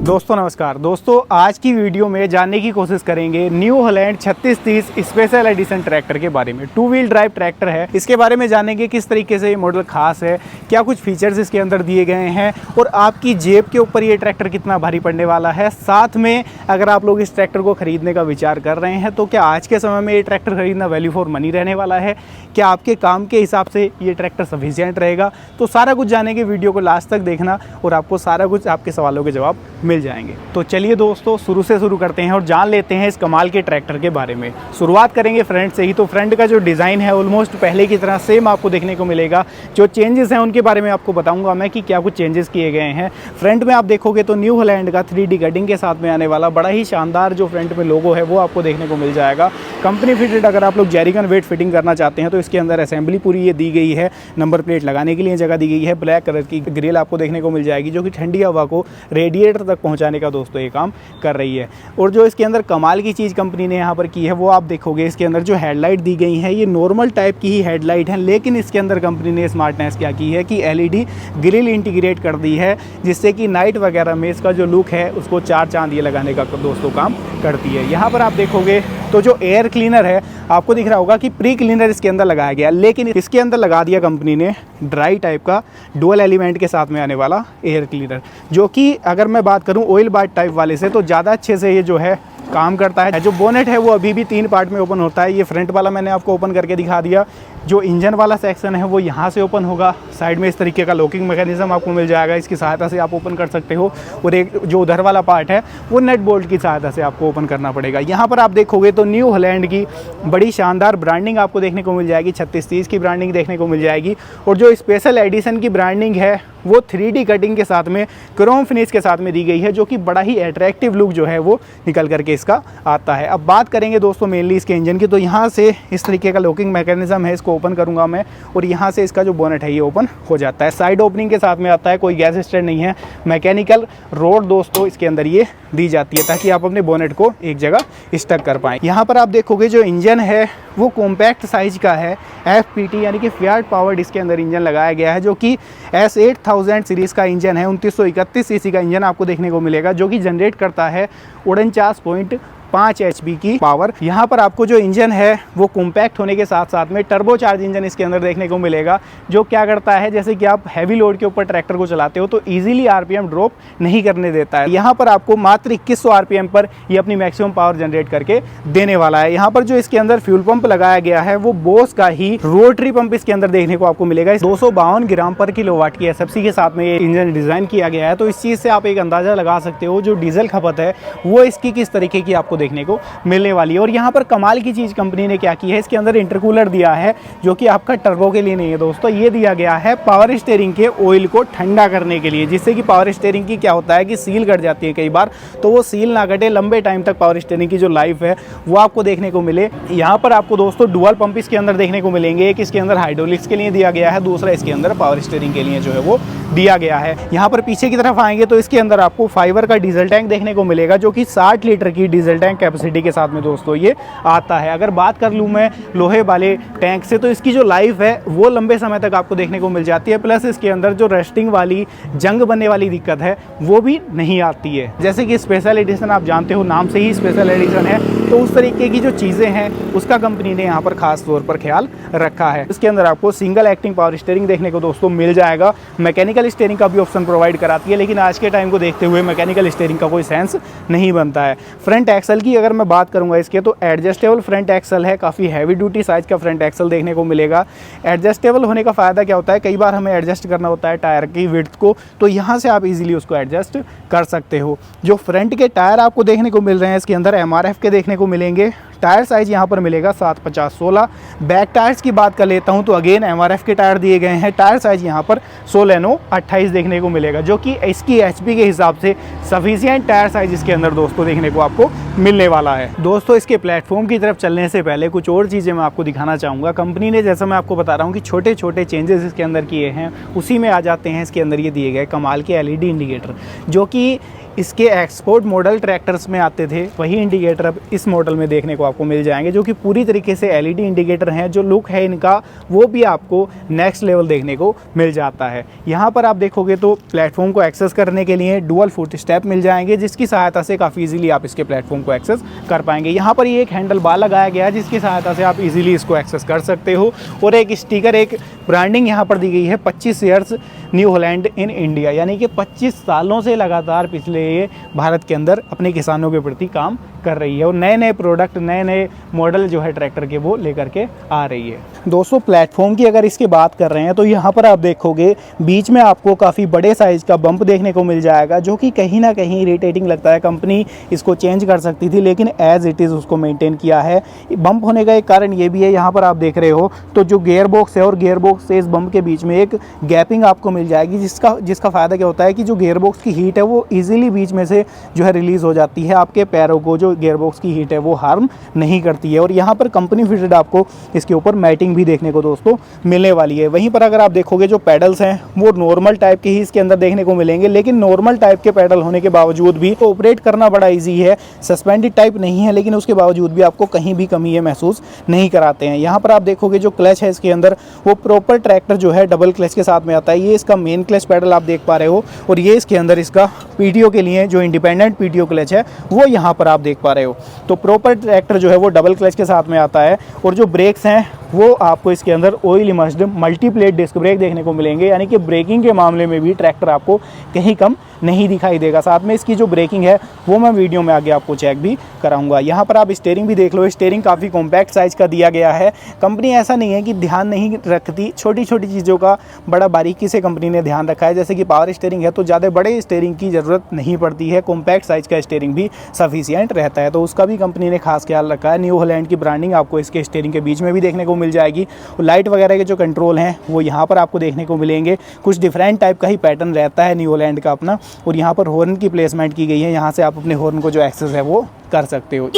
दोस्तों नमस्कार। दोस्तों आज की वीडियो में जानने की कोशिश करेंगे new Holland 3630 special edition tractor के बारे में। 2 व्हील ड्राइव ट्रैक्टर है, इसके बारे में जानेंगे किस तरीके से ये मॉडल खास है, क्या कुछ फीचर्स इसके अंदर दिए गए हैं और आपकी जेब के ऊपर ये ट्रैक्टर कितना भारी पड़ने वाला है। साथ में अगर आप लोग इस ट्रैक्टर को खरीदने का विचार कर रहे हैं तो क्या आज के समय में ये ट्रैक्टर खरीदना वैल्यू फॉर मनी रहने वाला है, क्या आपके काम के हिसाब से ये ट्रैक्टर सफिशिएंट रहेगा। तो सारा कुछ जानेंगे, वीडियो को लास्ट तक देखना और आपको सारा कुछ आपके सवालों के जवाब मिल जाएंगे। तो चलिए दोस्तों शुरू से शुरू करते हैं और जान लेते हैं इस कमाल के ट्रैक्टर के बारे में। शुरुआत करेंगे फ्रंट से ही। तो फ्रंट का जो डिज़ाइन है ऑलमोस्ट पहले की तरह सेम आपको देखने को मिलेगा। जो चेंजेस हैं उनके बारे में आपको बताऊंगा मैं कि क्या कुछ चेंजेस किए गए हैं। फ्रंट में आप देखोगे तो न्यू हॉलैंड का 3D कटिंग के साथ में आने वाला बड़ा ही शानदार जो फ्रंट में लोगो है वो आपको देखने को मिल जाएगा। कंपनी फिटेड अगर आप लोग जेरिकन वेट फिटिंग करना चाहते हैं तो इसके अंदर असेंबली पूरी ये दी गई है। नंबर प्लेट लगाने के लिए जगह दी गई है। ब्लैक कलर की ग्रिल आपको देखने को मिल जाएगी जो कि ठंडी हवा को रेडिएटर तक पहुंचाने का दोस्तों ये काम कर रही है। और जो इसके अंदर कमाल की चीज़ कंपनी ने यहाँ पर की है वो आप देखोगे, इसके अंदर जो हेडलाइट दी गई है ये नॉर्मल टाइप की ही हेडलाइट है, लेकिन इसके अंदर कंपनी ने स्मार्टनेस क्या की है कि LED ग्रिल इंटीग्रेट कर दी है, जिससे कि नाइट वगैरह में इसका जो लुक है उसको चार चांद ये लगाने का दोस्तों काम करती है। यहाँ पर आप देखोगे तो जो एयर क्लीनर है आपको दिख रहा होगा कि प्री क्लीनर इसके अंदर लगाया गया, लेकिन इसके अंदर लगा दिया कंपनी ने ड्राई टाइप का डुअल एलिमेंट के साथ में आने वाला एयर क्लीनर, जो कि अगर मैं बात करूं ऑयल बाथ टाइप वाले से तो ज़्यादा अच्छे से ये जो है काम करता है। जो बोनेट है वो अभी भी 3 पार्ट में ओपन होता है। ये फ्रंट वाला मैंने आपको ओपन करके दिखा दिया। जो इंजन वाला सेक्शन है वो यहाँ से ओपन होगा। साइड में इस तरीके का लॉकिंग मैकेनिज्म आपको मिल जाएगा, इसकी सहायता से आप ओपन कर सकते हो। और एक जो उधर वाला पार्ट है वो नट बोल्ट की सहायता से आपको ओपन करना पड़ेगा। यहाँ पर आप देखोगे तो न्यू हॉलैंड की बड़ी शानदार ब्रांडिंग आपको देखने को मिल जाएगी। 3630 की ब्रांडिंग देखने को मिल जाएगी। और जो स्पेशल एडिशन की ब्रांडिंग है वो 3D कटिंग के साथ में क्रोम फिनिश के साथ में दी गई है, जो कि बड़ा ही अट्रैक्टिव लुक जो है वो निकल करके इसका आता है। अब बात करेंगे दोस्तों मेनली इसके इंजन की। तो यहाँ से इस तरीके का लॉकिंग मैकेनिज्म है, इसको ओपन करूँगा मैं और यहाँ से इसका जो बोनेट है ये ओपन हो जाता है। साइड ओपनिंग के साथ में आता है, कोई गैस स्टैंड नहीं है। मैकेनिकल रोड दोस्तों इसके अंदर ये दी जाती है ताकि आप अपने बोनेट को एक जगह स्टक कर पाएँ। यहाँ पर आप देखोगे जो इंजन है वो कॉम्पैक्ट साइज का है। FPT यानी कि फिएट पावर्ड इसके अंदर इंजन लगाया गया है, जो कि S8000 सीरीज़ का इंजन है। 2931 सीसी का इंजन आपको देखने को मिलेगा, जो कि जनरेट करता है 49.5 HP की पावर। यहाँ पर आपको जो इंजन है वो कॉम्पैक्ट होने के साथ साथ में टर्बो चार्ज इंजन इसके अंदर देखने को मिलेगा, जो क्या करता है जैसे कि आप हैवी लोड के ऊपर ट्रैक्टर को चलाते हो तो इजीली RPM ड्रॉप नहीं करने देता है। यहाँ पर आपको मात्र 2100 RPM पर ये अपनी मैक्सिमम पावर जनरेट करके देने वाला है। यहाँ पर जो इसके अंदर फ्यूल पंप लगाया गया है वो बोस का ही रोटरी पंप इसके अंदर देखने को आपको मिलेगा। 252 ग्राम पर किलोवाट की SFC के साथ में ये इंजन डिज़ाइन किया गया है। तो इस चीज़ से आप एक अंदाज़ा लगा सकते हो जो डीजल खपत है वो इसकी किस तरीके की आपको देखने को मिलने वाली है। और यहाँ पर कमाल की चीज़ कंपनी ने क्या की है, इसके अंदर इंटरकूलर दिया है, जो कि आपका टर्बो के लिए नहीं है दोस्तों। ये दिया गया है पावर स्टीयरिंग के ऑयल को ठंडा करने के लिए, जिससे कि पावर स्टीयरिंग की क्या होता है कि सील कट जाती है कई बार, तो वो सील ना कटे, लंबे टाइम तक पावर स्टीयरिंग की जो लाइफ है वो आपको देखने को मिले। यहाँ पर आपको दोस्तों डुअल पंप इसके अंदर देखने को मिलेंगे। एक इसके अंदर हाइड्रोलिक्स के लिए दिया गया है, दूसरा इसके अंदर पावर स्टीयरिंग के लिए जो है वो दिया गया है। यहाँ पर पीछे की तरफ आएंगे तो इसके अंदर आपको फाइबर का डीजल टैंक देखने को मिलेगा, जो कि 60 लीटर की डीजल टैंक कैपेसिटी के साथ में दोस्तों ये आता है। अगर बात कर लूँ मैं लोहे वाले टैंक से तो इसकी जो लाइफ है वो लंबे समय तक आपको देखने को मिल जाती है। प्लस इसके अंदर जो रस्टिंग वाली, जंग बनने वाली दिक्कत है वो भी नहीं आती है। जैसे कि स्पेशल एडिशन आप जानते हो, नाम से ही स्पेशल एडिशन है, तो उस तरीके की जो चीज़ें हैं उसका कंपनी ने यहाँ पर खास तौर पर ख्याल रखा है। इसके अंदर आपको सिंगल एक्टिंग पावर स्टीयरिंग देखने को दोस्तों मिल जाएगा। मैकेनिकल स्टीयरिंग का भी ऑप्शन प्रोवाइड कराती है, लेकिन आज के टाइम को देखते हुए मैकेनिकल स्टीयरिंग का कोई सेंस नहीं बनता है। फ्रंट एक्सल की अगर मैं बात करूंगा इसके तो एडजस्टेबल फ्रंट एक्सल है, काफ़ी हैवी ड्यूटी साइज का फ्रंट एक्सल देखने को मिलेगा। एडजस्टेबल होने का फ़ायदा क्या होता है, कई बार हमें एडजस्ट करना होता है टायर की विड्थ को, तो यहाँ से आप इजीली उसको एडजस्ट कर सकते हो। जो फ्रंट के टायर आपको देखने को मिल रहे हैं इसके अंदर MRF के देखने को मिलेंगे। टायर साइज़ यहाँ पर मिलेगा 750/16। बैक टायर्स की बात कर लेता हूँ तो अगेन MRF के टायर दिए गए हैं। टायर साइज़ यहाँ पर 16/28 देखने को मिलेगा, जो कि इसकी HP के हिसाब से सफिशिएंट टायर साइज इसके अंदर दोस्तों देखने को आपको मिलने वाला है। दोस्तों इसके प्लेटफॉर्म की तरफ चलने से पहले कुछ और चीज़ें मैं आपको दिखाना चाहूँगा। कंपनी ने जैसा मैं आपको बता रहा हूँ कि छोटे छोटे चेंजेस इसके अंदर किए हैं, उसी में आ जाते हैं इसके अंदर ये दिए गए कमाल के LED इंडिकेटर, जो कि इसके एक्सपोर्ट मॉडल ट्रैक्टर्स में आते थे वही इंडिकेटर अब इस मॉडल में देखने को आपको मिल जाएंगे, जो कि पूरी तरीके से एलईडी इंडिकेटर हैं। जो लुक है इनका वो भी आपको नेक्स्ट लेवल देखने को मिल जाता है। यहाँ पर आप देखोगे तो प्लेटफॉर्म को एक्सेस करने के लिए डुअल फुट स्टेप मिल जाएंगे, जिसकी सहायता से काफ़ी इजीली आप इसके प्लेटफॉर्म को एक्सेस कर पाएंगे। यहाँ पर ये एक हैंडल बार लगाया गया है जिसकी सहायता से आप इजीली इसको एक्सेस कर सकते हो। और एक स्टिकर, एक ब्रांडिंग यहाँ पर दी गई है 25 years new Holland in India, यानी कि 25 सालों से लगातार पिछले ये भारत के अंदर अपने किसानों के प्रति काम कर रही है और नए नए प्रोडक्ट, नए नए मॉडल जो है ट्रैक्टर के वो लेकर के आ रही है। दोस्तों प्लेटफॉर्म की अगर इसकी बात कर रहे हैं तो यहाँ पर आप देखोगे बीच में आपको काफ़ी बड़े साइज़ का बम्प देखने को मिल जाएगा, जो कि कहीं ना कहीं इरिटेटिंग लगता है। कंपनी इसको चेंज कर सकती थी लेकिन एज इट इज़ उसको मेंटेन किया है। बम्प होने का एक कारण ये भी है, यहाँ पर आप देख रहे हो तो जो गियर बॉक्स है और गियर बॉक्स से इस बम्प के बीच में एक गैपिंग आपको मिल जाएगी, जिसका फ़ायदा क्या होता है कि जो गियर बॉक्स की हीट है वो ईजिली बीच में से जो है रिलीज़ हो जाती है। आपके पैरों को जो गियर बॉक्स की हीट है वो हार्म नहीं करती है। और यहाँ पर कंपनी फिटेड आपको इसके ऊपर मैटिंग भी देखने को दोस्तों मिलने वाली है। वहीं पर अगर आप देखोगे जो पैडल्स हैं वो नॉर्मल टाइप के ही इसके अंदर देखने को मिलेंगे, लेकिन नॉर्मल टाइप के पैडल होने के बावजूद भी तो ऑपरेट करना बड़ा ईजी है। सस्पेंडेड टाइप नहीं है लेकिन उसके बावजूद भी आपको कहीं भी कमी ये महसूस नहीं कराते हैं। यहाँ पर आप देखोगे जो क्लच है इसके अंदर वो प्रॉपर ट्रैक्टर जो है डबल क्लच के साथ में आता है। ये इसका मेन क्लच पैडल आप देख पा रहे हो और ये इसके अंदर इसका पीटीओ के लिए जो इंडिपेंडेंट पीटीओ क्लच है वो यहाँ पर आप देख पा रहे हो। तो प्रॉपर ट्रैक्टर जो है वो डबल क्लच के साथ में आता है। और जो ब्रेक्स हैं वो आपको इसके अंदर oil immersed multiplate disc brake देखने को मिलेंगे, यानी कि ब्रेकिंग के मामले में भी ट्रैक्टर आपको कहीं कम नहीं दिखाई देगा। साथ में इसकी जो ब्रेकिंग है वो मैं वीडियो में आगे आपको चेक भी कराऊंगा। यहाँ पर आप स्टीयरिंग भी देख लो, स्टीयरिंग काफ़ी कॉम्पैक्ट साइज़ का दिया गया है। कंपनी ऐसा नहीं है कि ध्यान नहीं रखती, छोटी छोटी चीज़ों का बड़ा बारीकी से कंपनी ने ध्यान रखा है। जैसे कि पावर स्टीयरिंग है तो ज़्यादा बड़े स्टीयरिंग की ज़रूरत नहीं पड़ती है, कॉम्पैक्ट साइज़ का स्टीयरिंग भी सफिशिएंट रहता है, तो उसका भी कंपनी ने खास ख्याल रखा है। न्यू हॉलैंड की ब्रांडिंग आपको इसके स्टीयरिंग के बीच में भी देखने को मिल जाएगी। लाइट वगैरह के जो कंट्रोल हैं वो यहाँ पर आपको देखने को मिलेंगे। कुछ डिफरेंट टाइप का ही पैटर्न रहता है न्यू हॉलैंड का अपना। और यहाँ पर हॉर्न की प्लेसमेंट की गई है, यहाँ से आप अपने हॉर्न को जो एक्सेस है वो कर सकते हो।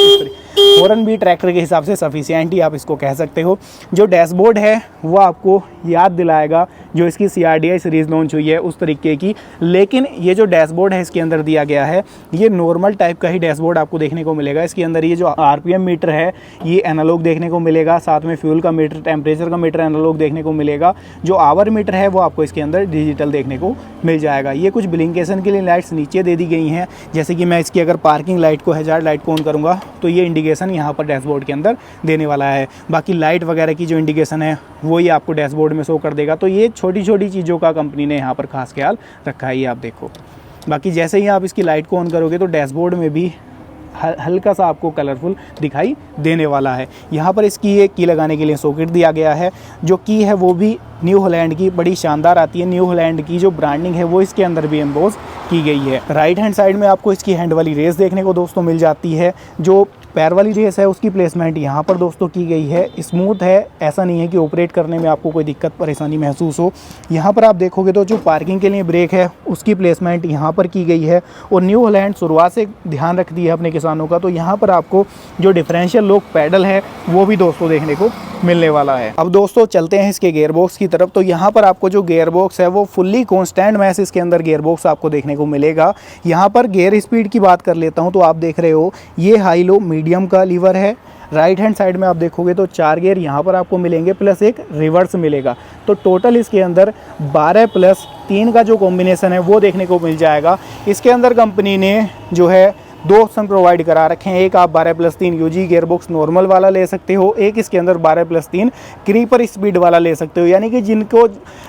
हॉर्न भी ट्रैक्टर के हिसाब से सफिशिएंट ही आप इसको कह सकते हो। जो डैशबोर्ड है वो आपको याद दिलाएगा जो इसकी CRDI सीरीज़ लॉन्च हुई है उस तरीके की, लेकिन ये जो डैशबोर्ड है इसके अंदर दिया गया है ये नॉर्मल टाइप का ही डैशबोर्ड आपको देखने को मिलेगा। इसके अंदर ये जो RPM मीटर है ये एनालॉग देखने को मिलेगा, साथ में फ्यूल का मीटर, टेम्परेचर का मीटर एनालॉग देखने को मिलेगा। जो आवर मीटर है वो आपको इसके अंदर डिजिटल देखने को मिल जाएगा। ये कुछ ब्लिंकेशन के लिए लाइट्स नीचे दे दी गई हैं, जैसे कि मैं इसकी अगर पार्किंग लाइट को, हैजार्ड लाइट को ऑन करूँगा तो ये इंडिकेशन यहाँ पर डैशबोर्ड के अंदर देने वाला है। बाकी लाइट वगैरह की जो इंडिकेशन है वो ये आपको डैशबोर्ड में शो कर देगा। तो ये छोटी छोटी चीज़ों का कंपनी ने यहाँ पर खास ख्याल रखा है, ये आप देखो। बाकी जैसे ही आप इसकी लाइट को ऑन करोगे तो डैशबोर्ड में भी हल्का सा आपको कलरफुल दिखाई देने वाला है। यहाँ पर इसकी एक की लगाने के लिए सॉकेट दिया गया है। जो की है वो भी न्यू हॉलैंड की बड़ी शानदार आती है। न्यू हॉलैंड की जो ब्रांडिंग है वो इसके अंदर भी एम्बोस की गई है। राइट हैंड साइड में आपको इसकी हैंड वाली रेस देखने को दोस्तों मिल जाती है। जो पैर वाली रेस है उसकी प्लेसमेंट यहाँ पर दोस्तों की गई है, स्मूथ है, ऐसा नहीं है कि ऑपरेट करने में आपको कोई दिक्कत परेशानी महसूस हो। यहाँ पर आप देखोगे तो जो पार्किंग के लिए ब्रेक है उसकी प्लेसमेंट यहाँ पर की गई है। और न्यू हॉलैंड शुरुआत से ध्यान रखती है अपने किसानों का, तो यहाँ पर आपको जो डिफरेंशियल लॉक पैडल है वो भी दोस्तों देखने को मिलने वाला है। अब दोस्तों चलते हैं इसके गियर बॉक्स की तरफ। तो यहाँ पर आपको जो गियर बॉक्स है वो फुल्ली कॉन्स्टेंट मैस इसके अंदर गियर बॉक्स आपको देखने को मिलेगा। यहाँ पर गियर स्पीड की बात कर लेता हूँ तो आप देख रहे हो ये हाई लो मीडियम का लीवर है। राइट हैंड साइड में आप देखोगे तो 4 गियर यहाँ पर आपको मिलेंगे प्लस एक रिवर्स मिलेगा। तो टोटल इसके अंदर 12+3 का जो कॉम्बिनेशन है वो देखने को मिल जाएगा। इसके अंदर कंपनी ने जो है 2 ऑप्शन प्रोवाइड करा रखे हैं। एक आप 12+3 यूजी गियर बॉक्स नॉर्मल वाला ले सकते हो, एक इसके अंदर 12+3 क्रीपर स्पीड वाला ले सकते हो। यानी कि जिनको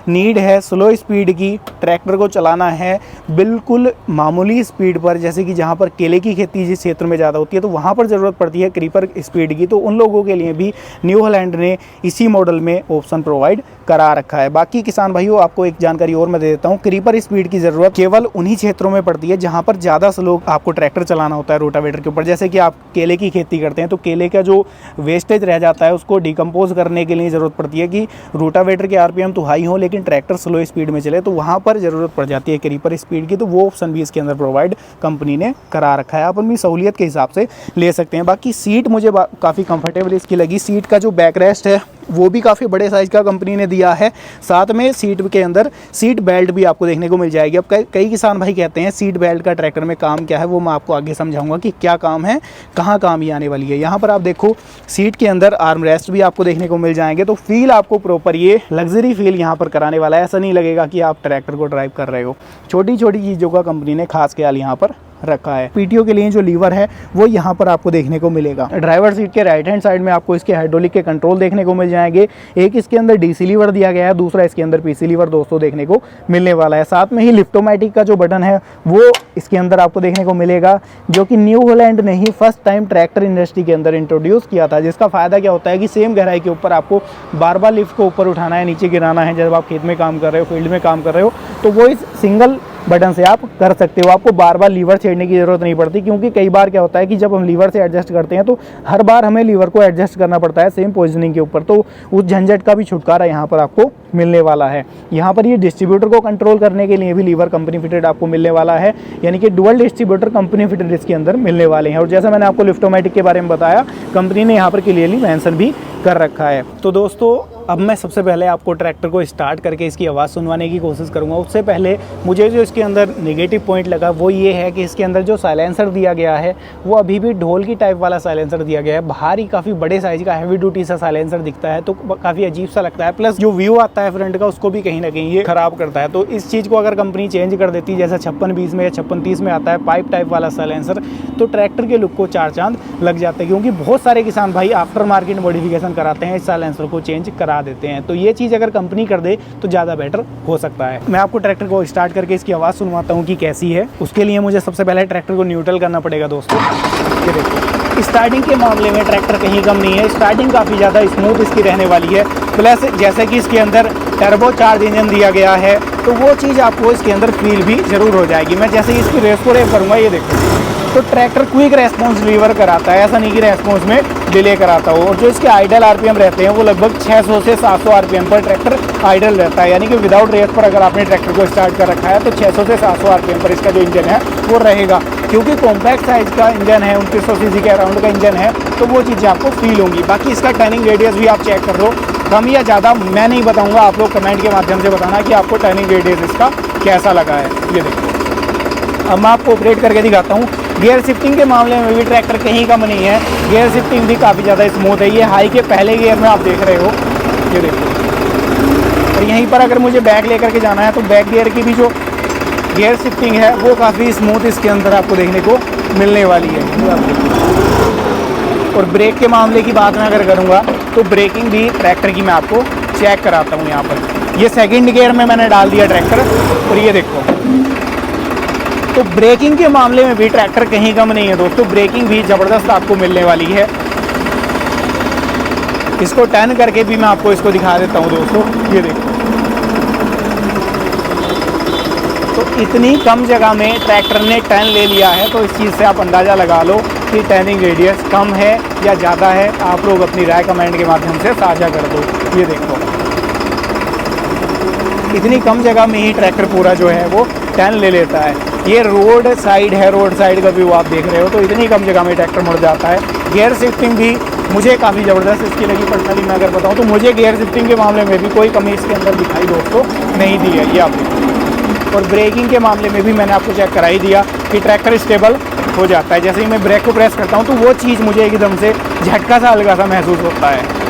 नीड है स्लो स्पीड की, ट्रैक्टर को चलाना है बिल्कुल मामूली स्पीड पर, जैसे कि जहाँ पर केले की खेती जिस क्षेत्र में ज़्यादा होती है तो वहाँ पर ज़रूरत पड़ती है क्रीपर स्पीड की, तो उन लोगों के लिए भी न्यू हॉलैंड ने इसी मॉडल में ऑप्शन प्रोवाइड करा रखा है। बाकी किसान भाइयों आपको एक जानकारी और मैं दे देता हूँ, क्रीपर स्पीड की ज़रूरत केवल उन्हीं क्षेत्रों में पड़ती है जहाँ पर ज़्यादा स्लो आपको ट्रैक्टर चलाना होता है रोटावेटर के ऊपर। जैसे कि आप केले की खेती करते हैं तो केले का जो वेस्टेज रह जाता है उसको डिकम्पोज करने के लिए ज़रूरत पड़ती है कि रोटावेटर के RPM तो हाई हो लेकिन ट्रैक्टर स्लो स्पीड में चले, तो वहाँ पर ज़रूरत पड़ जाती है क्रीपर स्पीड की। तो वो ऑप्शन भी इसके अंदर प्रोवाइड कंपनी ने करा रखा है, आप अपनी सहूलियत के हिसाब से ले सकते हैं। बाकी सीट मुझे काफ़ी कंफर्टेबल इसकी लगी। सीट का जो बैक रेस्ट है वो भी काफ़ी बड़े साइज़ का कंपनी ने दिया है। साथ में सीट के अंदर सीट बेल्ट भी आपको देखने को मिल जाएगी। अब कई किसान भाई कहते हैं सीट बेल्ट का ट्रैक्टर में काम क्या है, वो मैं आपको आगे समझाऊंगा कि क्या काम है, कहाँ काम ही आने वाली है। यहाँ पर आप देखो सीट के अंदर आर्म रेस्ट भी आपको देखने को मिल जाएंगे, तो फील आपको प्रॉपर ये लग्जरी फील यहाँ पर कराने वाला है। ऐसा नहीं लगेगा कि आप ट्रैक्टर को ड्राइव कर रहे हो। छोटी छोटी चीज़ों का कंपनी ने खास ख्याल यहाँ पर रखा है। पीटीओ के लिए जो लीवर है वो यहाँ पर आपको देखने को मिलेगा। ड्राइवर सीट के राइट हैंड साइड में आपको इसके हाइड्रोलिक के कंट्रोल देखने को मिल जाएंगे। एक इसके अंदर डीसी लीवर दिया गया है, दूसरा इसके अंदर पीसी लीवर दोस्तों देखने को मिलने वाला है। साथ में ही लिफ्टोमेटिक का जो बटन है वो इसके अंदर आपको देखने को मिलेगा, जो कि न्यू हॉलैंड ने ही फर्स्ट टाइम ट्रैक्टर इंडस्ट्री के अंदर इंट्रोड्यूस किया था। जिसका फायदा क्या होता है कि सेम गहराई के ऊपर आपको बार बार लिफ्ट को ऊपर उठाना है, नीचे गिराना है। जब आप खेत में काम कर रहे हो, फील्ड में काम कर रहे हो, तो वो इस सिंगल बटन से आप कर सकते हो। आपको बार बार लीवर छेड़ने की ज़रूरत नहीं पड़ती, क्योंकि कई बार क्या होता है कि जब हम लीवर से एडजस्ट करते हैं तो हर बार हमें लीवर को एडजस्ट करना पड़ता है सेम पोजीशनिंग के ऊपर। तो उस झंझट का भी छुटकारा यहाँ पर आपको मिलने वाला है। यहाँ पर ये डिस्ट्रीब्यूटर को कंट्रोल करने के लिए भी लीवर कंपनी फिटेड आपको मिलने वाला है, यानी कि डुअल डिस्ट्रीब्यूटर कंपनी फिटेड इसके अंदर मिलने वाले हैं। और जैसा मैंने आपको लिफ्टोमेटिक के बारे में बताया, कंपनी ने यहाँ पर क्लियरली मेंशन भी कर रखा है। तो दोस्तों अब मैं सबसे पहले आपको ट्रैक्टर को स्टार्ट करके इसकी आवाज़ सुनवाने की कोशिश करूंगा। उससे पहले मुझे जो इसके अंदर नेगेटिव पॉइंट लगा वो ये है कि इसके अंदर जो साइलेंसर दिया गया है वो अभी भी ढोल की टाइप वाला साइलेंसर दिया गया है। बाहर ही काफ़ी बड़े साइज़ का हैवी ड्यूटी सा साइलेंसर दिखता है, तो काफ़ी अजीब सा लगता है। प्लस जो व्यू आता है फ्रंट का उसको भी कहीं ना कहीं ये खराब करता है। तो इस चीज़ को अगर कंपनी चेंज कर देती, जैसा 5620 में या 5630 में आता है पाइप टाइप वाला साइलेंसर, तो ट्रैक्टर के लुक को चार चांद लग जाते हैं। क्योंकि बहुत सारे किसान भाई आफ्टर मार्केट मॉडिफिकेशन कराते हैं, इस साइलेंसर को चेंज करा देते हैं। तो ये चीज़ अगर कंपनी कर दे तो ज़्यादा बेटर हो सकता है। मैं आपको ट्रैक्टर को स्टार्ट करके इसकी आवाज़ सुनवाता हूँ कि कैसी है। उसके लिए मुझे सबसे पहले ट्रैक्टर को न्यूट्रल करना पड़ेगा दोस्तों। ये देखो स्टार्टिंग के मामले में ट्रैक्टर कहीं कम नहीं है। स्टार्टिंग काफ़ी ज़्यादा स्मूथ इसकी रहने वाली है। प्लस जैसे कि इसके अंदर टर्बो चार्ज इंजन दिया गया है, तो वो चीज़ आपको इसके अंदर फील भी ज़रूर हो जाएगी। मैं जैसे ही इसकी रेस को रेस करूँगा, ये देखो तो ट्रैक्टर क्विक रेस्पॉन्स डिलीवर कराता है, ऐसा नहीं कि रेस्पॉन्स में डिले कराता हो। और जो इसके आइडल आरपीएम रहते हैं वो लगभग 600 से 700 आरपीएम पर ट्रैक्टर आइडल रहता है। यानी कि विदाउट रेस पर अगर आपने ट्रैक्टर को स्टार्ट कर रखा है तो 600 से 700 आरपीएम पर इसका जो इंजन है वो रहेगा। क्योंकि कॉम्पैक्ट साइज़ का इंजन है, 2900 सीसी के अराउंड का इंजन है, तो वो चीज़ें आपको फील होंगी। बाकी इसका टर्निंग रेडियस भी आप चेक कर लो, कम या ज़्यादा मैं नहीं बताऊँगा, आप लोग कमेंट के माध्यम से बताना कि आपको टर्निंग रेडियस इसका कैसा लगा है। ये देखो अब मैं आपको ऑपरेट करके दिखाता हूँ। गियर शिफ्टिंग के मामले में भी ट्रैक्टर कहीं कम नहीं है। गियर शिफ्टिंग भी काफ़ी ज़्यादा स्मूथ है। ये हाई के पहले गियर में आप देख रहे हो, ये देखो। और यहीं पर अगर मुझे बैक लेकर के जाना है तो बैक गियर की भी जो गियर शिफ्टिंग है वो काफ़ी स्मूथ इसके अंदर आपको देखने को मिलने वाली है। और ब्रेक के मामले की बात मैं अगर करूँगा तो ब्रेकिंग भी ट्रैक्टर की मैं आपको चेक कराता हूँ। यहाँ पर ये सेकेंड गियर में मैंने डाल दिया ट्रैक्टर, और ये देखो तो ब्रेकिंग के मामले में भी ट्रैक्टर कहीं कम नहीं है दोस्तों। ब्रेकिंग भी ज़बरदस्त आपको मिलने वाली है। इसको टर्न करके भी मैं आपको इसको दिखा देता हूँ दोस्तों। ये देखो तो इतनी कम जगह में ट्रैक्टर ने टर्न ले लिया है, तो इस चीज़ से आप अंदाज़ा लगा लो कि टर्निंग रेडियस कम है या ज़्यादा है। आप लोग अपनी राय कमेंट के माध्यम से साझा कर दो। ये देखो इतनी कम जगह में ही ट्रैक्टर पूरा जो है वो टर्न ले लेता है। ये रोड साइड है, रोड साइड का व्यू आप देख रहे हो, तो इतनी कम जगह में ट्रैक्टर मुड़ जाता है। गियर शिफ्टिंग भी मुझे काफ़ी ज़बरदस्त इसकी लगी पर्सनली। मैं अगर बताऊँ तो मुझे गियर शिफ्टिंग के मामले में भी कोई कमी इसके अंदर दिखाई दोस्तों नहीं दी है। ये आप देखो। और ब्रेकिंग के मामले में भी मैंने आपको चेक करा ही दिया कि ट्रैक्टर स्टेबल हो जाता है। जैसे ही मैं ब्रेक को प्रेस करता हूँ तो वो चीज़ मुझे एकदम से झटका सा हल्का सा महसूस होता है।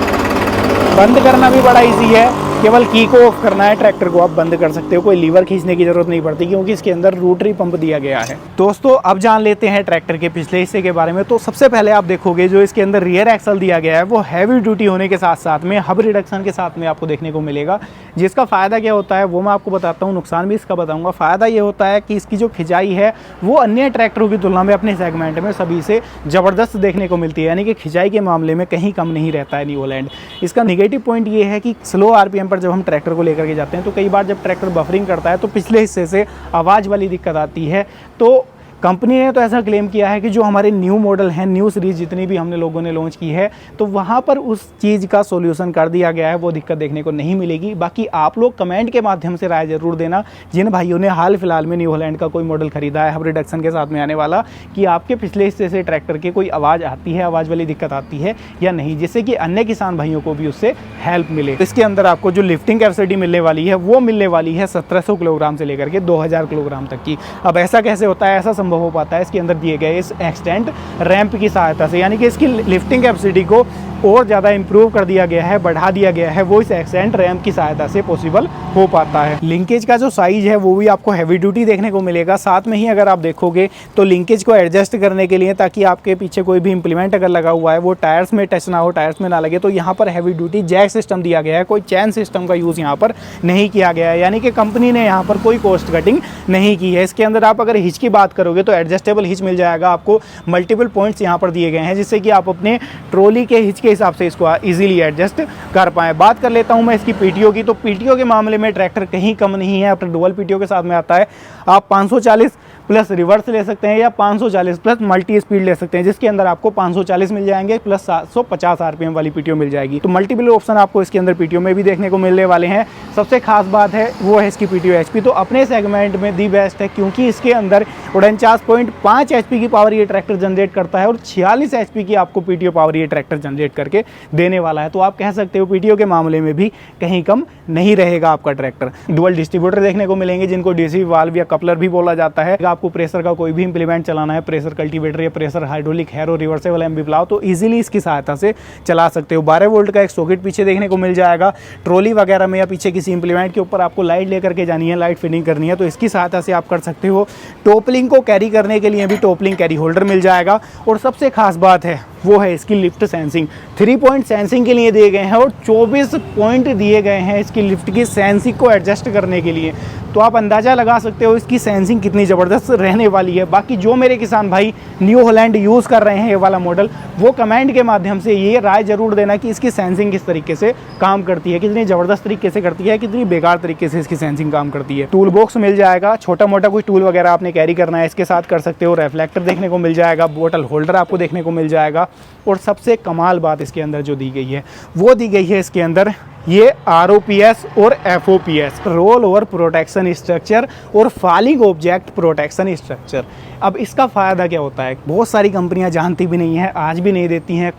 बंद करना भी बड़ा इजी है, केवल की को ऑफ करना है, ट्रैक्टर को आप बंद कर सकते हो। कोई लीवर खींचने की जरूरत नहीं पड़ती, क्योंकि इसके अंदर रोटरी पंप दिया गया है। दोस्तों अब जान लेते हैं ट्रैक्टर के पिछले हिस्से के बारे में। तो सबसे पहले आप देखोगे जो इसके अंदर रियर एक्सल दिया गया है वो हैवी ड्यूटी होने के साथ साथ में हब रिडक्शन के साथ में आपको देखने को मिलेगा। जिसका फ़ायदा क्या होता है वो मैं आपको बताता हूँ, नुकसान भी इसका बताऊँगा। फ़ायदा ये होता है कि इसकी जो खिंचाई है वो अन्य ट्रैक्टरों की तुलना में अपने सेगमेंट में सभी से ज़बरदस्त देखने को मिलती है। यानी कि खिंचाई के मामले में कहीं कम नहीं रहता है न्यू हॉलैंड। इसका नेगेटिव पॉइंट ये है कि स्लो आरपीएम पर जब हम ट्रैक्टर को लेकर के जाते हैं तो कई बार जब ट्रैक्टर बफरिंग करता है तो पिछले हिस्से से आवाज़ वाली दिक्कत आती है। तो कंपनी ने तो ऐसा क्लेम किया है कि जो हमारे न्यू मॉडल हैं, न्यू सीरीज जितनी भी हमने लोगों ने लॉन्च की है, तो वहाँ पर उस चीज़ का सोल्यूशन कर दिया गया है, वो दिक्कत देखने को नहीं मिलेगी। बाकी आप लोग कमेंट के माध्यम से राय जरूर देना जिन भाइयों ने हाल फिलहाल में न्यू हॉलैंड का कोई मॉडल खरीदा है, हम रिडक्शन के साथ में आने वाला, कि आपके पिछले हिस्से से ट्रैक्टर के कोई आवाज़ आती है, आवाज़ वाली दिक्कत आती है या नहीं, जिससे कि अन्य किसान भाइयों को भी उससे हेल्प मिले। इसके अंदर आपको जो लिफ्टिंग कैपेसिटी मिलने वाली है वो मिलने वाली है 1700 किलोग्राम से लेकर के 2000 किलोग्राम तक की। अब ऐसा कैसे होता है, ऐसा संभव हो पाता है इसके अंदर दिए गए इस एक्सटेंट रैंप की सहायता से, यानी कि इसकी लिफ्टिंग कैपेसिटी को और ज़्यादा इंप्रूव कर दिया गया है, बढ़ा दिया गया है, वो इस एक्सटेंट रैंप की सहायता से पॉसिबल हो पाता है। लिंकेज का जो साइज है वो भी आपको हैवी ड्यूटी देखने को मिलेगा। साथ में ही अगर आप देखोगे तो लिंकेज को एडजस्ट करने के लिए, ताकि आपके पीछे कोई भी इंप्लीमेंट अगर लगा हुआ है वो टायर्स में टच ना हो, टायर्स में ना लगे, तो यहाँ पर हैवी ड्यूटी जैक सिस्टम दिया गया है। कोई चैन सिस्टम का यूज़ यहाँ पर नहीं किया गया है, यानी कि कंपनी ने यहाँ पर कोई कॉस्ट कटिंग नहीं की है। इसके अंदर आप अगर हिच की बात करोगे तो एडजस्टेबल हिच मिल जाएगा आपको। मल्टीपल पॉइंट्स यहाँ पर दिए गए हैं जिससे कि आप अपने ट्रॉली के हिच के हिसाब से इसको इजीली एडजस्ट कर पाएँ। बात कर लेता हूँ मैं इसकी पीटीओ की, तो पीटीओ के मामले में ट्रैक्टर कहीं कम नहीं है। अपने डुअल पीटीओ के साथ में आता है। आप 540 प्लस रिवर्स ले सकते हैं या 540 प्लस मल्टी स्पीड ले सकते हैं, जिसके अंदर आपको 540 मिल जाएंगे प्लस 750 आरपीएम वाली पीटीओ मिल जाएगी। तो मल्टीपल ऑप्शन आपको इसके अंदर पीटीओ में भी देखने को मिलने वाले हैं। सबसे खास बात है वो है इसकी पीटीओ एचपी, तो अपने सेगमेंट में दी बेस्ट है, क्योंकि इसके अंदर 49.5 एचपी की पावर ये ट्रैक्टर जनरेट करता है और 46 एचपी की आपको पीटीओ पावर ये ट्रैक्टर जनरेट करके देने वाला है। तो आप कह सकते हो पीटीओ के मामले में भी कहीं कम नहीं रहेगा आपका ट्रैक्टर। डुअल डिस्ट्रीब्यूटर देखने को मिलेंगे जिनको डीसी वाल्व या कपलर भी बोला जाता है। आपको प्रेशर का कोई भी इंप्लीमेंट चलाना है, प्रेशर कल्टीवेटर या pressure hydraulic harrow reversible MB plough, तो इजीली इसकी सहायता से चला सकते हो। 12 वोल्ट का एक सॉकेट पीछे देखने को मिल जाएगा। ट्रॉली वगैरह में या पीछे किसी इंप्लीमेंट के ऊपर आपको लाइट लेकर के जानी है, लाइट फिटिंग करनी है, तो इसकी सहायता से आप कर सकते हो। टॉपलिंग को कैरी करने के लिए भी टॉपलिंग कैरी होल्डर मिल जाएगा। और सबसे खास बात है वो है इसकी लिफ्ट सेंसिंग। 3 पॉइंट सेंसिंग के लिए दिए गए हैं और 24 पॉइंट दिए गए हैं इसकी लिफ्ट की सेंसिंग को एडजस्ट करने के लिए। तो आप अंदाज़ा लगा सकते हो इसकी सेंसिंग कितनी ज़बरदस्त रहने वाली है। बाकी जो मेरे किसान भाई न्यू हॉलैंड यूज़ कर रहे हैं ये वाला मॉडल, वो कमेंट के माध्यम से ये राय ज़रूर देना कि इसकी सेंसिंग किस तरीके से काम करती है, कितनी ज़बरदस्त तरीके से करती है, कितनी बेकार तरीके से इसकी सेंसिंग काम करती है। टूल बॉक्स मिल जाएगा, छोटा मोटा कोई टूल वगैरह आपने कैरी करना है इसके साथ कर सकते हो। रिफ्लेक्टर देखने को मिल जाएगा, बोतल होल्डर आपको देखने को मिल जाएगा। और सबसे कमाल बात इसके अंदर जो दी गई है वो दी गई है इसके अंदर ये ROPS और FOPS, roll over protection structure और फॉलिंग ऑब्जेक्ट प्रोटेक्शन स्ट्रक्चर। अब इसका फ़ायदा क्या होता है, बहुत सारी कंपनियां जानती भी नहीं है, आज भी नहीं देती हैं,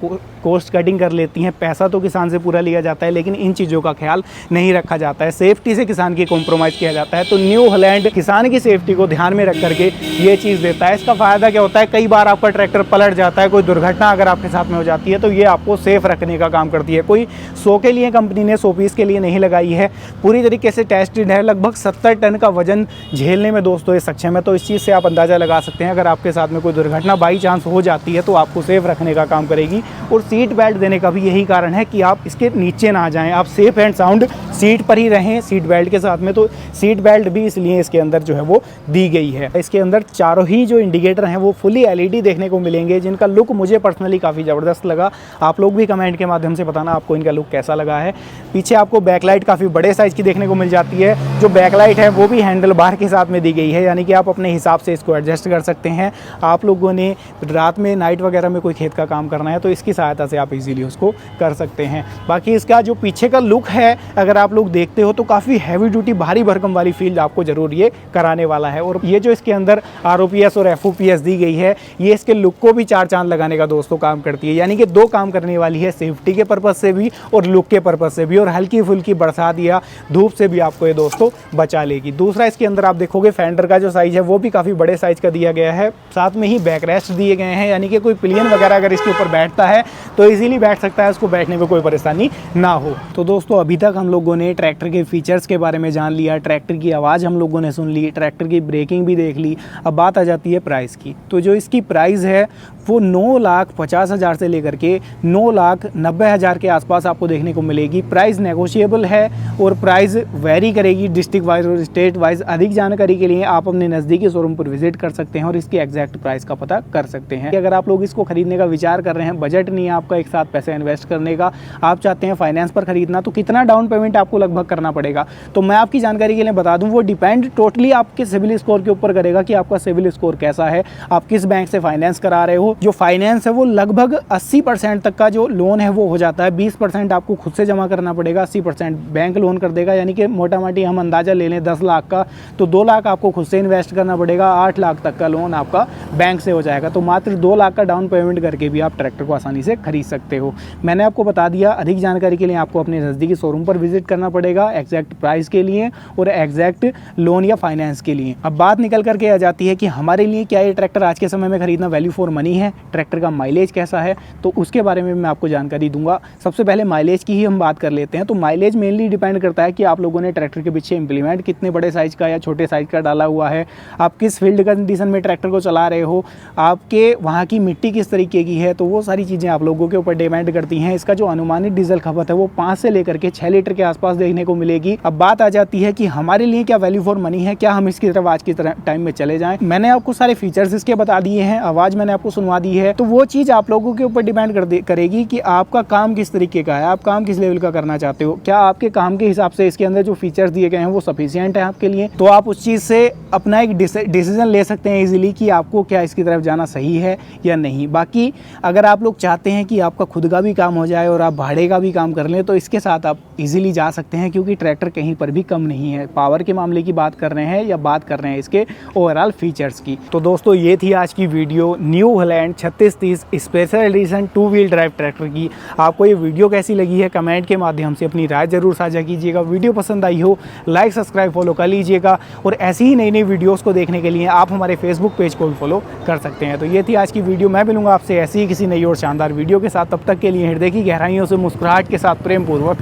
कॉस्ट कटिंग कर लेती हैं। पैसा तो किसान से पूरा लिया जाता है लेकिन इन चीज़ों का ख्याल नहीं रखा जाता है। सेफ्टी से किसान की कॉम्प्रोमाइज़ किया जाता है। तो न्यू हॉलैंड किसान की सेफ्टी को ध्यान में रख करके ये चीज़ देता है। इसका फ़ायदा क्या होता है, कई बार आपका ट्रैक्टर पलट जाता है, कोई दुर्घटना अगर आपके साथ में हो जाती है तो ये आपको सेफ रखने का काम करती है। कोई 100 के लिए कंपनी ने 100 पीस के लिए नहीं लगाई है, पूरी तरीके से टेस्टेड है। लगभग 70 टन का वजन झेलने में दोस्तों ये सक्षम है। तो इस चीज़ से आप अंदाज़ा लगा सकते हैं अगर आपके साथ में कोई दुर्घटना बाई चांस हो जाती है तो आपको सेफ रखने का काम करेगी। और सीट बेल्ट देने का भी यही कारण है कि आप इसके नीचे ना जाएं, आप सेफ एंड साउंड सीट पर ही रहें सीट बेल्ट के साथ में। तो सीट बेल्ट भी इसलिए इसके अंदर जो है वो दी गई है। इसके अंदर चारों ही जो इंडिकेटर हैं वो फुली LED देखने को मिलेंगे, जिनका लुक मुझे पर्सनली काफ़ी ज़बरदस्त लगा। आप लोग भी कमेंट के माध्यम से बताना आपको इनका लुक कैसा लगा है। पीछे आपको बैकलाइट काफ़ी बड़े साइज़ की देखने को मिल जाती है। जो बैकलाइट है वो भी हैंडल बार के साथ में दी गई है, यानी कि आप अपने हिसाब से इसको एडजस्ट कर सकते हैं। आप लोगों ने रात में नाइट वगैरह में कोई खेत का काम करना है तो इसकी सहायता से आप इजीली उसको कर सकते हैं। बाकी इसका जो पीछे का लुक है अगर आप लोग देखते हो तो काफ़ी हैवी ड्यूटी भारी भरकम वाली फील आपको ज़रूर ये कराने वाला है। और ये जो इसके अंदर ROPS और FOPS दी गई है ये इसके लुक को भी 4 चांद लगाने का दोस्तों काम करती है, यानी कि 2 काम करने वाली है, सेफ्टी के पर्पज़ से भी और लुक के पर्पज़ से भी। और हल्की फुल्की बरसात या धूप से भी आपको ये दोस्तों बचा लेगी। दूसरा इसके अंदर आप देखोगे फेंडर का जो साइज़ है वो भी काफ़ी बड़े साइज़ का दिया गया है। साथ में ही बैक रेस्ट दिए गए हैं, यानी कि कोई पिलियन वगैरह अगर इसके ऊपर बैठता है तो इजीली बैठ सकता है, उसको बैठने में कोई परेशानी ना हो। तो दोस्तों अभी तक हम लोगों ने ट्रैक्टर के फीचर्स के बारे में जान लिया, ट्रैक्टर की आवाज़ हम लोगों ने सुन ली, ट्रैक्टर की ब्रेकिंग भी देख ली। अब बात आ जाती है प्राइस की। तो जो इसकी प्राइस है वो 9,50,000 से लेकर के 9,90,000 के आसपास आपको देखने को मिलेगी। प्राइस नेगोशिएबल है और प्राइस वेरी करेगी डिस्ट्रिक्ट वाइज और स्टेट वाइज। अधिक जानकारी के लिए आप अपने नज़दीकी शोरूम पर विजिट कर सकते हैं और इसकी एग्जैक्ट प्राइस का पता कर सकते हैं। अगर आप लोग इसको खरीदने का विचार कर रहे हैं, बजट नहीं है आपका एक साथ पैसे इन्वेस्ट करने का, आप चाहते हैं फाइनेंस पर खरीदना, तो कितना डाउन पेमेंट आपको लगभग करना पड़ेगा। तो मैं आपकी जानकारी के लिए बता दूं, वो डिपेंड टोटली आपके सिविल स्कोर के ऊपर करेगा कि आपका सिविल स्कोर कैसा है, आप किस बैंक से फाइनेंस करा रहे हो। जो फाइनेंस है वो लगभग 80% तक का जो लोन है वो हो जाता है। 20% आपको खुद से जमा करना पड़ेगा, 80% बैंक लोन कर देगा। यानी कि मोटा मोटी हम अंदाजा ले लें 10 लाख का, तो 2 लाख आपको खुद से इन्वेस्ट करना पड़ेगा, 8 लाख तक का लोन आपका बैंक से हो जाएगा। तो मात्र 2 लाख का डाउन पेमेंट करके भी आप ट्रैक्टर को आसानी से खरीद सकते हो। मैंने आपको बता दिया। अधिक जानकारी के लिए आपको अपने नज़दीकी शोरूम पर विजिट करना पड़ेगा एग्जैक्ट प्राइस के लिए और एग्जैक्ट लोन या फाइनेंस के लिए। अब बात निकल करके आ जाती है कि हमारे लिए क्या ये ट्रैक्टर आज के समय में खरीदना वैल्यू फॉर मनी है, ट्रैक्टर का माइलेज कैसा है, तो उसके बारे में मैं आपको जानकारी दूंगा। सबसे पहले माइलेज की ही हम बात कर लेते हैं। तो माइलेज मेनली डिपेंड करता है कि आप लोगों ने ट्रैक्टर के पीछे इंप्लीमेंट कितने बड़े साइज़ का या छोटे साइज़ का डाला हुआ है, आप किस फील्ड कंडीशन में ट्रैक्टर को चला रहे हो, आपके वहाँ की मिट्टी किस तरीके की है, तो वो सारी चीज़ें आप लोगों के ऊपर डिपेंड करती हैं। इसका जो अनुमानित डीजल खपत है वो 5 से लेकर के 6 लीटर के आसपास देखने को मिलेगी। अब बात आ जाती है कि हमारे लिए क्या वैल्यू फॉर मनी है, क्या हम इसकी तरफ आज की टाइम में चले जाएं। मैंने आपको सारे फीचर्स इसके बता दिए हैं, आवाज़ मैंने आपको सुनवा दी है। तो वो चीज़ आप लोगों के ऊपर डिपेंड करेगी कि आपका काम किस तरीके का है, आप काम किस लेवल का करना चाहते हो, क्या आपके काम के हिसाब से इसके अंदर जो फीचर्स दिए गए हैं वो सफिशिएंट है आपके लिए। तो आप उस चीज़ से अपना एक डिसीजन ले सकते हैं इजीली कि आपको क्या इसकी तरफ जाना सही है या नहीं। बाकी अगर आप लोग चाहते हैं कि आपका खुद का भी काम हो जाए और आप भाड़े का भी काम कर लें तो इसके साथ आप इजीली जा सकते हैं, क्योंकि ट्रैक्टर कहीं पर भी कम नहीं है। पावर के मामले की बात कर रहे हैं या बात कर रहे हैं इसके ओवरऑल फीचर्स की। तो दोस्तों ये थी आज की video new Holland 3630 special edition 2 wheel drive tractor की। आपको ये वीडियो कैसी लगी है कमेंट के माध्यम से अपनी राय जरूर साझा कीजिएगा। वीडियो पसंद आई हो लाइक सब्सक्राइब फॉलो कर लीजिएगा और ऐसी ही नई नई वीडियोस को देखने के लिए आप हमारे फेसबुक पेज को भी फॉलो कर सकते हैं। तो ये थी आज की वीडियो। मैं मिलूंगा आपसे ऐसी ही किसी नई और शानदार वीडियो के साथ। तब तक के लिए हृदय की गहराइयों से मुस्कुराहट के साथ प्रेम पूर्वक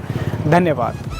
धन्यवाद।